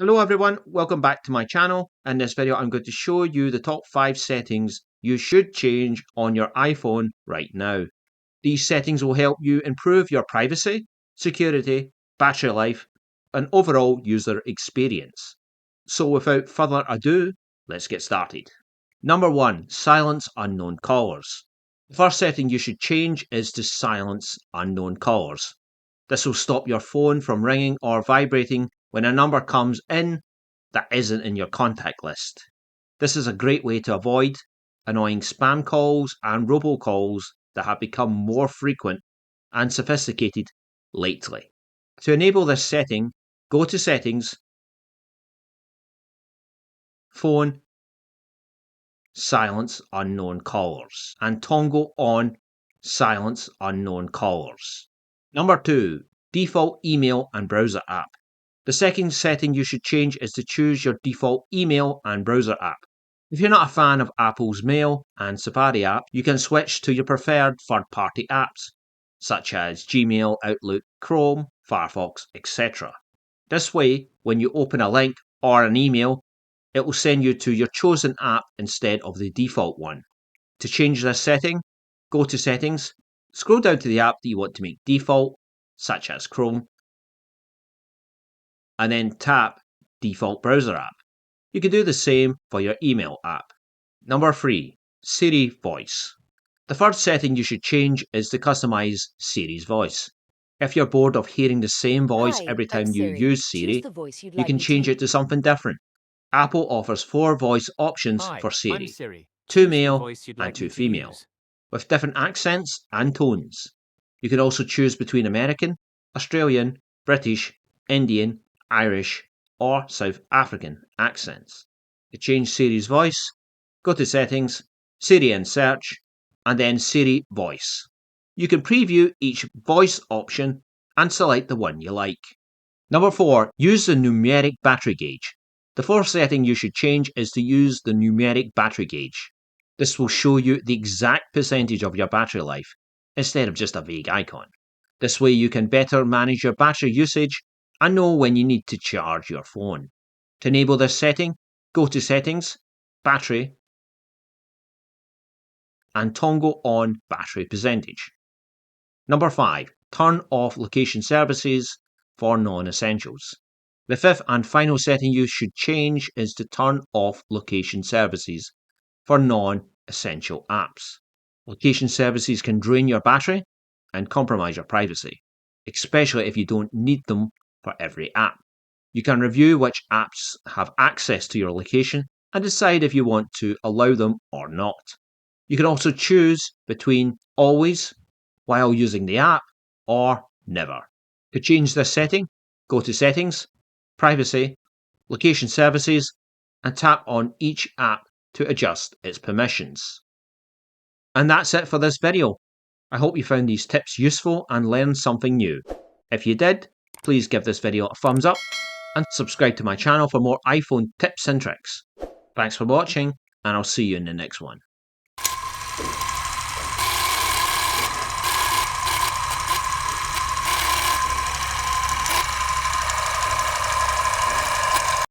Hello everyone, welcome back to my channel. In this video I'm going to show you the top 5 settings you should change on your iPhone right now. These settings will help you improve your privacy, security, battery life and overall user experience. So without further ado, let's get started. Number 1. Silence unknown callers. The first setting you should change is to silence unknown callers. This will stop your phone from ringing or vibrating when a number comes in that isn't in your contact list. This is a great way to avoid annoying spam calls and robocalls that have become more frequent and sophisticated lately. To enable this setting, go to Settings, Phone, Silence Unknown Callers, and toggle on Silence Unknown Callers. Number 2. Default email and browser app. The second setting you should change is to choose your default email and browser app. If you're not a fan of Apple's Mail and Safari app, you can switch to your preferred third-party apps, such as Gmail, Outlook, Chrome, Firefox, etc. This way, when you open a link or an email, it will send you to your chosen app instead of the default one. To change this setting, go to Settings, scroll down to the app that you want to make default, such as Chrome, and then tap Default Browser App. You can do the same for your email app. Number 3. Siri Voice. The first setting you should change is to customize Siri's voice. If you're bored of hearing the same voice Hi, every I'm time you Siri. use Choose Siri, the voice you'd you like can me change it to something different. Apple offers 4 voice options Hi, for I'm Siri, Siri. 2 Choose the male voice you'd and like 2 me to female, use. with different accents and tones. You can also choose between American, Australian, British, Indian, Irish, or South African accents. To change Siri's voice, go to Settings, Siri and Search, and then Siri Voice. You can preview each voice option and select the one you like. Number 4. Use the numeric battery gauge. The fourth setting you should change is to use the numeric battery gauge. This will show you the exact percentage of your battery life, instead of just a vague icon. This way you can better manage your battery usage and know when you need to charge your phone. To enable this setting, go to Settings, Battery, and toggle on Battery Percentage. Number 5. Turn off location services for non-essentials. The fifth and final setting you should change is to turn off location services for non-essential apps. Location services can drain your battery and compromise your privacy, especially if you don't need them for every app. You can review which apps have access to your location and decide if you want to allow them or not. You can also choose between always while using the app or never. To change this setting, go to Settings, Privacy, Location Services, and tap on each app to adjust its permissions. And that's it for this video. I hope you found these tips useful and learned something new. If you did, please give this video a thumbs up and subscribe to my channel for more iPhone tips and tricks. Thanks for watching, and I'll see you in the next one.